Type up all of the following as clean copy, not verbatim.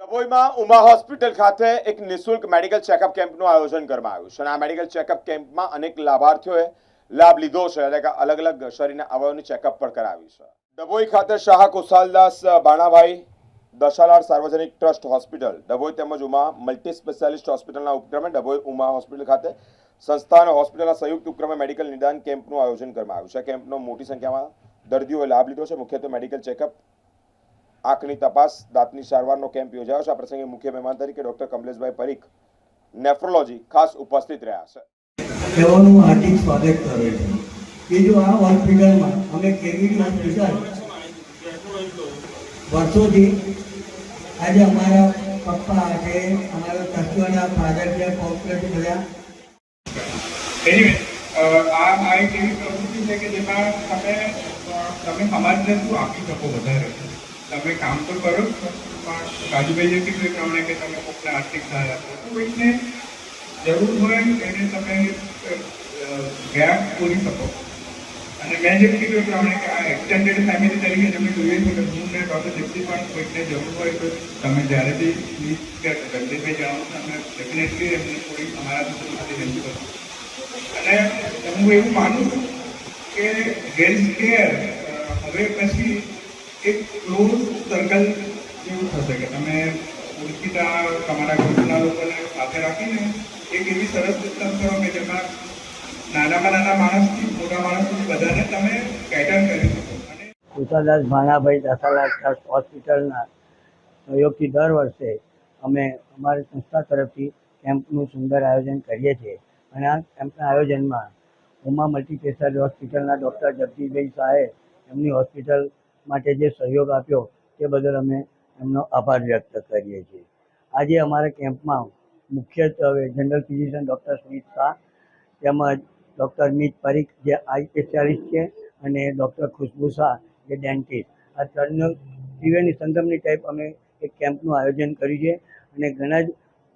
ડભોઈમાં Uma hospital ખાતે એક નિઃશુલ્ક મેડિકલ ચેકઅપ કેમ્પનું આયોજન કરવામાં આવ્યું છે અને આ મેડિકલ ચેકઅપ કેમ્પમાં અનેક લાભાર્થીઓએ લાભ લીધો છે એટલે કે અલગ અલગ શરીરના અવયવની ચેકઅપ પણ કરાવ્યું છે। ડભોઈ ખાતે શાહ કુશાલદાસ બાણાભાઈ દશાલાડ સાર્વજનિક ટ્રસ્ટ હોસ્પિટલ ડભોઈ તેમજ ઉમા મલ્ટી સ્પેશિયાલિસ્ટ હોસ્પિટલના ઉપક્રમે ડભોઈ ઉમા હોસ્પિટલ ખાતે સંસ્થા અને હોસ્પિટલના સંયુક્ત ઉપક્રમે મેડિકલ નિદાન કેમ્પનું આયોજન કરવામાં આવ્યું છે। કેમ્પનો મોટી સંખ્યામાં દર્દીઓએ લાભ લીધો છે। મુખ્યત્વે મેડિકલ ચેકઅપ, આંખની તપાસ, દાંતની સારવારનો કેમ્પ યોજાયો છે। આ પ્રસંગે મુખ્ય મહેમાન તરીકે ડોક્ટર કમલેશભાઈ પરીખ નેફ્રોલોજી ખાસ ઉપસ્થિત રહ્યા છે। તેઓનું હાર્દિક સ્વાગત કરે છે। બીજું, આ હોસ્પિટલમાં અમે કેવી હોસ્પિટલ વર્ષોથી આજે અમારા પપ્પા છે, અમારા ટ્રસ્ટીઓના ફાધર છે, કોર્પોરેટ બધા આ એક એવી પ્રવૃત્તિ છે કે જેમાં તમે સમાજને શું આપી શકો વધારે। તમે કામ તો કરો જ છો, પણ રાજુભાઈએ કીધું એ પ્રમાણે કે તમે કોઈને આર્થિક સહાય આપો, કોઈને જરૂર હોય એને તમે ગેપ પૂરી શકો। અને મેં જેમ કીધું એ પ્રમાણે કે આ એક્સટેન્ડેડ ફેમિલી તરીકે તમે જોઈએ છો કે હું ને ડૉક્ટર દીપ્તિ પણ કોઈને જરૂર હોય તો તમે જ્યારે બી પ્લીઝ કે રણજીતભાઈ જણાવો તો અમે ડેફિનેટલી એમને થોડી અમારા માટે હેલ્પ કરશું। અને હું એવું માનું છું કે હેલ્થ કેર હવે પછી એક ક્લોઝ સર્કલ જેવું થશે કે તમે ઓળખીતા તમારા ગ્રુપના લોકોને સાથે રાખીને એક એવી સરસ સિસ્ટમ કરો કે જેમાં નાનામાં નાના માણસથી મોટા માણસ સુધી બધાને તમે કેટર કરી શકો। અને કુશાલદાસ ભાણાભાઈ દશાલાડ ટ્રસ્ટ હોસ્પિટલના સહયોગથી દર વર્ષે અમે અમારી સંસ્થા તરફથી કેમ્પનું સુંદર આયોજન કરીએ છીએ। અને આ કેમ્પના આયોજનમાં ઉમા મલ્ટી સ્પેશિયાલિટી હોસ્પિટલના ડૉક્ટર જગદીશભાઈ શાહે એમની હોસ્પિટલ માટે જે સહયોગ આપ્યો તે બદલ અમે એમનો આભાર વ્યક્ત કરીએ છીએ। આજે અમારા કેમ્પમાં મુખ્યત્વે જનરલ ફિઝિશિયન ડૉક્ટર સ્મિત શાહ તેમજ ડૉક્ટર મિત પરીખ જે આઈ સ્પેશિયાલિસ્ટ છે અને ડૉક્ટર ખુશ્બુ શાહ જે ડેન્ટિસ્ટ, આ ત્રણેય સંગમની ટાઈપ અમે એક કેમ્પનું આયોજન કર્યું છે અને ઘણા જ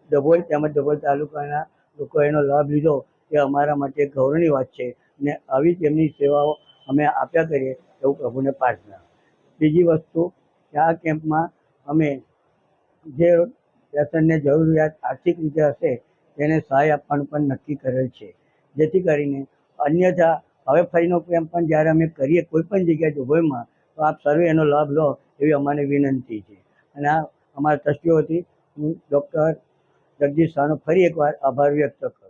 ડભોઈ તેમજ ડભોઈ તાલુકાના લોકોએ એનો લાભ લીધો એ અમારા માટે ગૌરવની વાત છે અને આવી જ એમની સેવાઓ અમે આપ્યા કરીએ એવું પ્રભુને પ્રાર્થના। બીજી વસ્તુ કે આ કેમ્પમાં અમે જે પેશન્ટને જરૂરિયાત આર્થિક રીતે હશે તેને સહાય આપવાનું પણ નક્કી કરેલ છે, જેથી કરીને અન્યથા હવે ફરીનો કેમ્પ પણ જ્યારે અમે કરીએ કોઈ પણ જગ્યાએ ડભોઈમાં તો આપ સર્વે એનો લાભ લો એવી અમારી વિનંતી છે। અને આ અમારા ટ્રસ્ટીઓથી હું ડૉક્ટર જગદીશ શાહનો ફરી એકવાર આભાર વ્યક્ત કરું।